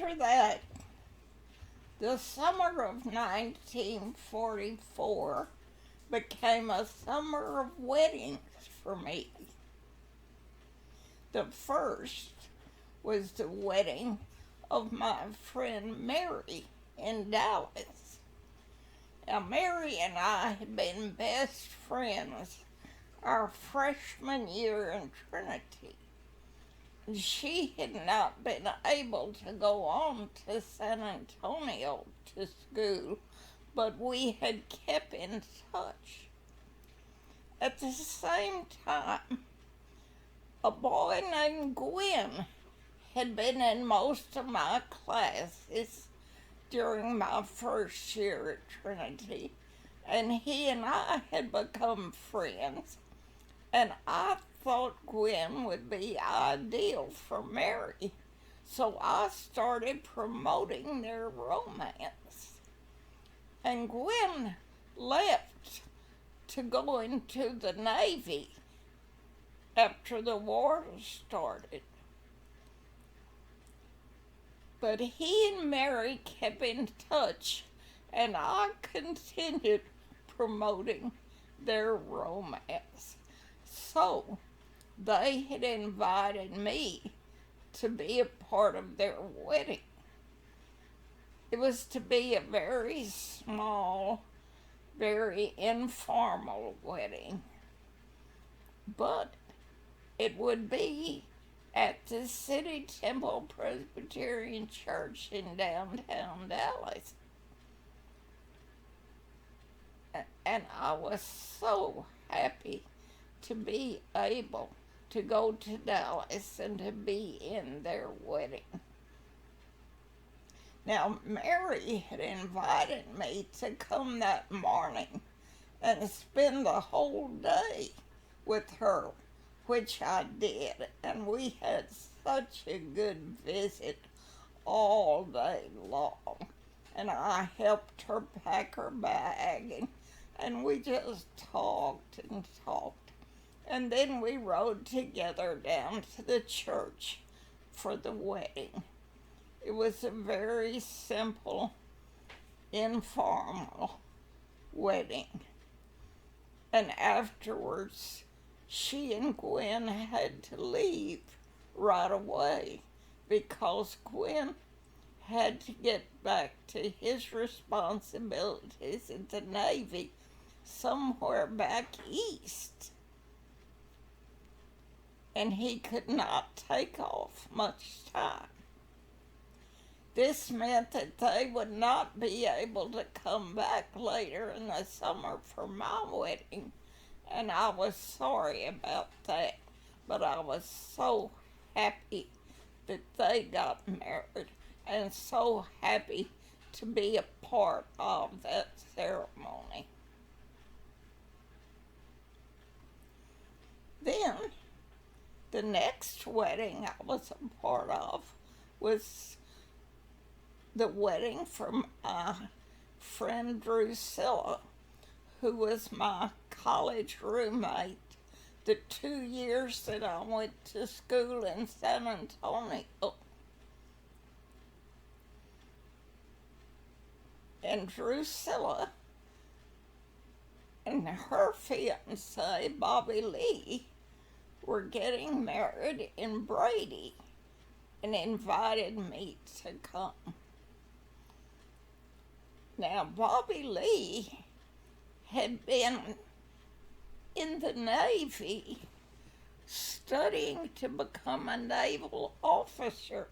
after that, the summer of 1944 became a summer of weddings for me. The first was the wedding of my friend Mary in Dallas. Now, Mary and I had been best friends our freshman year in Trinity. She had not been able to go on to San Antonio to school, but we had kept in touch. At the same time, a boy named Gwen had been in most of my classes during my first year at Trinity, and he and I had become friends, and I thought Gwen would be ideal for Mary, so I started promoting their romance. And Gwen left to go into the Navy after the war started. But he and Mary kept in touch, and I continued promoting their romance. So they had invited me to be a part of their wedding. It was to be a very small, very informal wedding, but it would be at the City Temple Presbyterian Church in downtown Dallas. And I was so happy to be able to go to Dallas and to be in their wedding. Now, Mary had invited me to come that morning and spend the whole day with her, which I did, and we had such a good visit all day long. And I helped her pack her bag, and we just talked and talked. And then we rode together down to the church for the wedding. It was a very simple, informal wedding. And afterwards, she and Gwen had to leave right away because Gwen had to get back to his responsibilities at the Navy somewhere back east. And he could not take off much time. This meant that they would not be able to come back later in the summer for my wedding, and I was sorry about that, but I was so happy that they got married and so happy to be a part of that ceremony. Then, the next wedding I was a part of was the wedding for my friend Drusilla, who was my college roommate the 2 years that I went to school in San Antonio. And Drusilla and her fiancé, Bobby Lee, were getting married in Brady and invited me to come. Now, Bobby Lee had been in the Navy studying to become a naval officer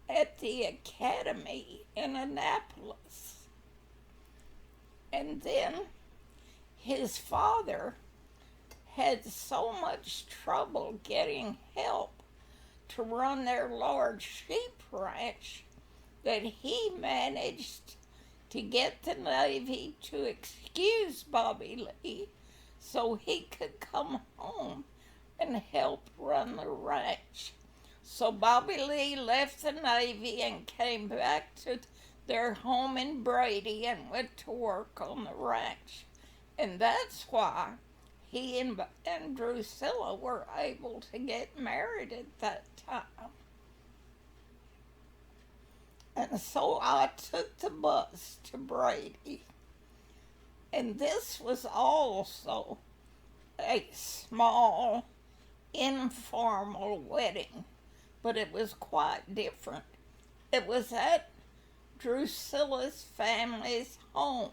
at the academy in Annapolis. And then his father had so much trouble getting help to run their large sheep ranch that he managed to get the Navy to excuse Bobby Lee so he could come home and help run the ranch. So Bobby Lee left the Navy and came back to their home in Brady and went to work on the ranch. And that's why he and Drusilla were able to get married at that time. And so I took the bus to Brady. And this was also a small, informal wedding, but it was quite different. It was at Drusilla's family's home,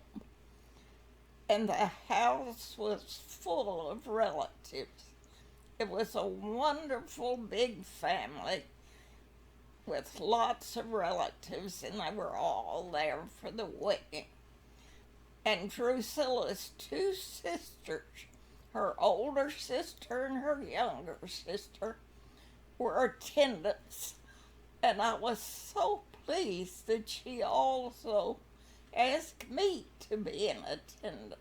and the house was full of relatives. It was a wonderful big family with lots of relatives, and they were all there for the wedding. And Drusilla's two sisters, her older sister and her younger sister, were attendants. And I was so pleased that she also asked me to be an attendant.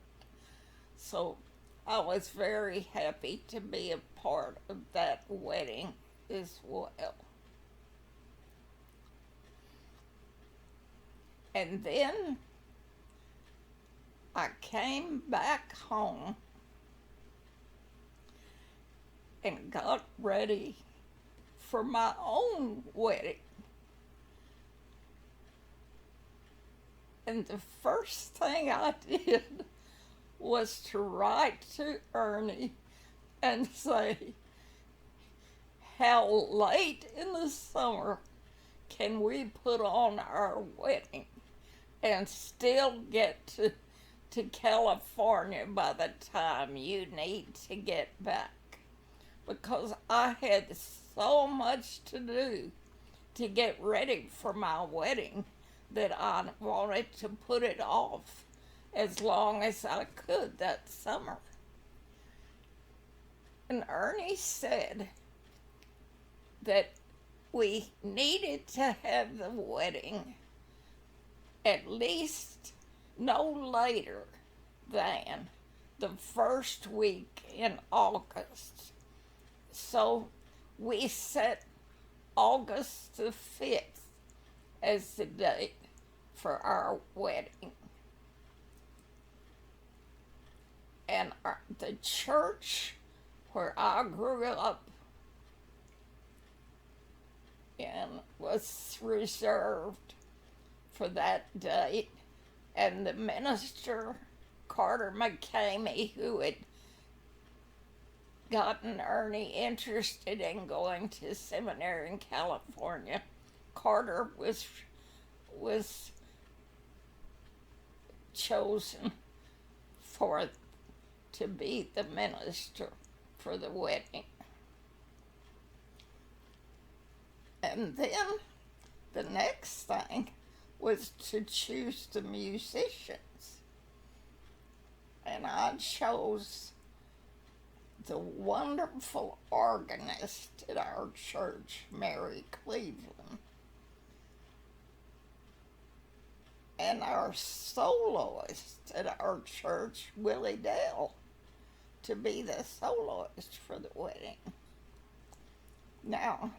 So I was very happy to be a part of that wedding as well. And then I came back home and got ready for my own wedding. And the first thing I did was to write to Ernie and say, how late in the summer can we put on our wedding and still get to California by the time you need to get back? Because I had so much to do to get ready for my wedding that I wanted to put it off as long as I could that summer. And Ernie said that we needed to have the wedding at least no later than the first week in August. So we set August the 5th as the date for our wedding. And the church where I grew up in was reserved for that date. And the minister, Carter McCamey, who had gotten Ernie interested in going to seminary in California, Carter was chosen to be the minister for the wedding. And then the next thing was to choose the musicians. And I chose the wonderful organist at our church, Mary Cleveland, and our soloist at our church, Willie Dell, to be the soloist for the wedding. Now,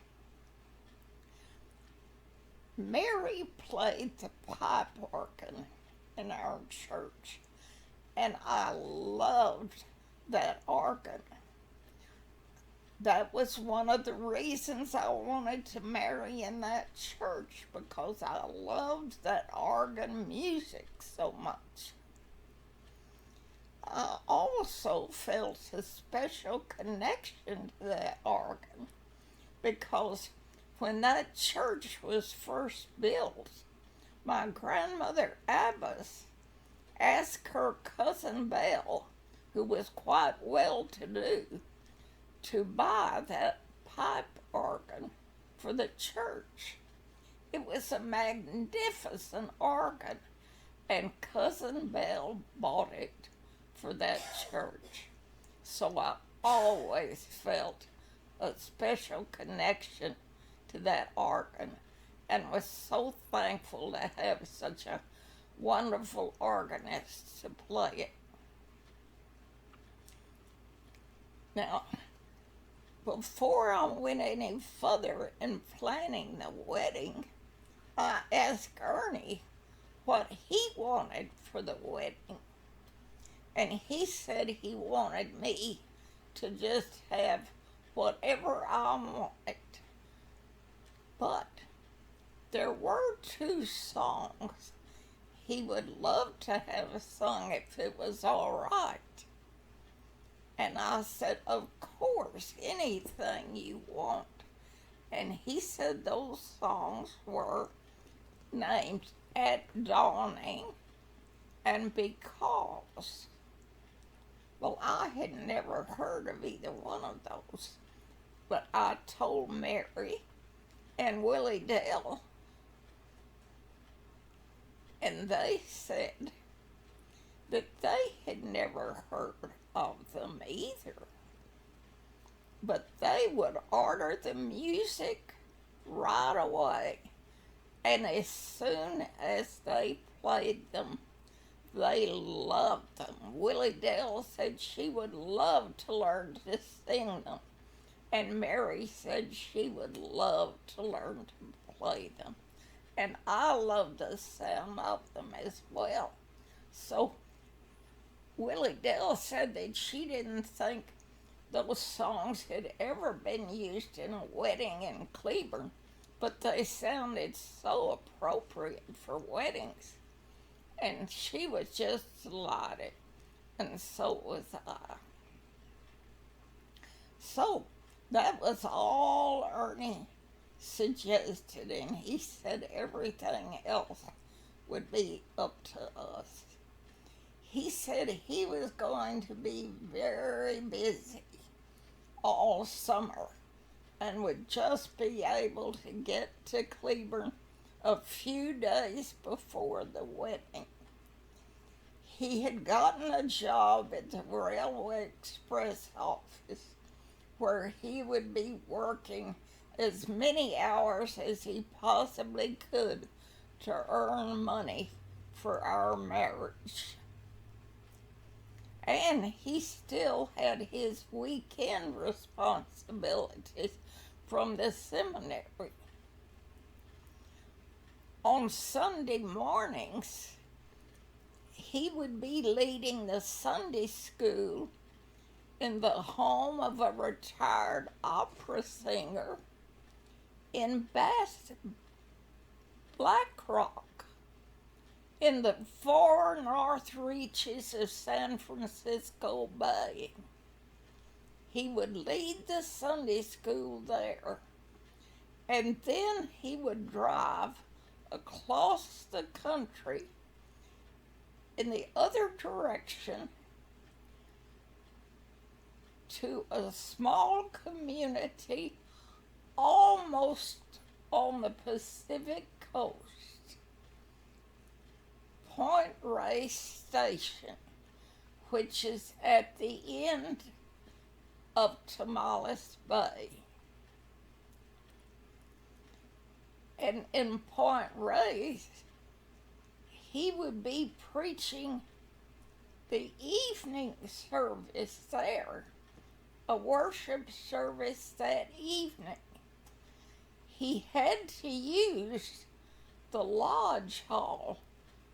Mary played the pipe organ in our church, and I loved that organ. That was one of the reasons I wanted to marry in that church, because I loved that organ music so much. I also felt a special connection to that organ because when that church was first built, my grandmother Abbess asked her cousin Belle, who was quite well-to-do, to buy that pipe organ for the church. It was a magnificent organ, and Cousin Belle bought it for that church. So I always felt a special connection to that organ and was so thankful to have such a wonderful organist to play it. Now, before I went any further in planning the wedding, I asked Ernie what he wanted for the wedding. And he said he wanted me to just have whatever I wanted. But there were two songs he would love to have sung if it was all right. And I said, of course, anything you want. And he said those songs were named At Dawning and Because. Well, I had never heard of either one of those, but I told Mary and Willie Dell, and they said that they had never heard of them either, but they would order the music right away, and as soon as they played them, they loved them. Willie Dell said she would love to learn to sing them, and Mary said she would love to learn to play them. And I loved the sound of them as well. So Willie Dell said that she didn't think those songs had ever been used in a wedding in Cleburne, but they sounded so appropriate for weddings. And she was just delighted, and so was I. So that was all Ernie suggested, and he said everything else would be up to us. He said he was going to be very busy all summer and would just be able to get to Cleburne a few days before the wedding. He had gotten a job at the Railway Express office where he would be working as many hours as he possibly could to earn money for our marriage. And he still had his weekend responsibilities from the seminary. On Sunday mornings, he would be leading the Sunday school in the home of a retired opera singer in Black Rock, in the far north reaches of San Francisco Bay. He would lead the Sunday school there, and then he would drive across the country in the other direction to a small community almost on the Pacific coast, Point Reyes Station, which is at the end of Tomales Bay. And in Point Reyes, he would be preaching the evening service there, a worship service that evening. He had to use the lodge hall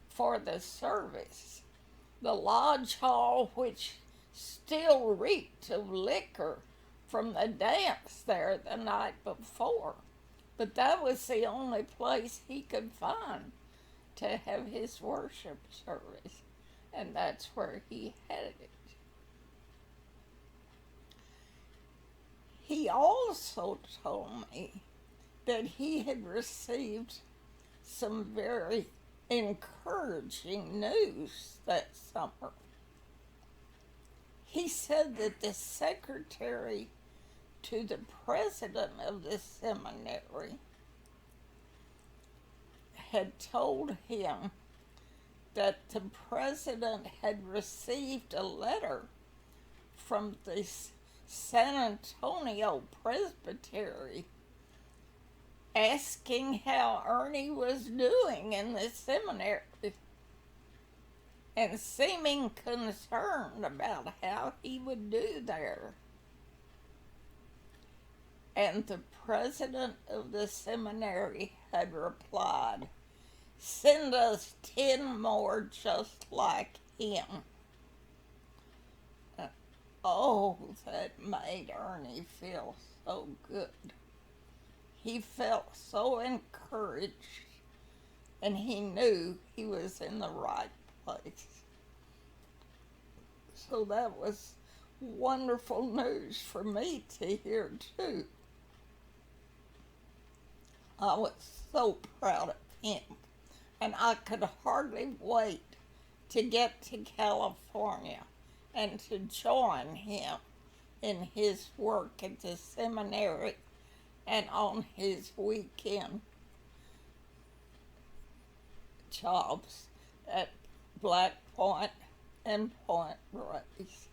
for the service, the lodge hall which still reeked of liquor from the dance there the night before. But that was the only place he could find to have his worship service, and that's where he had it. He also told me that he had received some very encouraging news that summer. He said that the secretary to the president of the seminary had told him that the president had received a letter from the San Antonio Presbytery asking how Ernie was doing in the seminary and seeming concerned about how he would do there. And the president of the seminary had replied, "Send us 10 more just like him." Oh, that made Ernie feel so good. he felt so encouraged, and he knew he was in the right place. So that was wonderful news for me to hear too. I was so proud of him, and I could hardly wait to get to California and to join him in his work at the seminary and on his weekend jobs at Black Point and Point Reyes.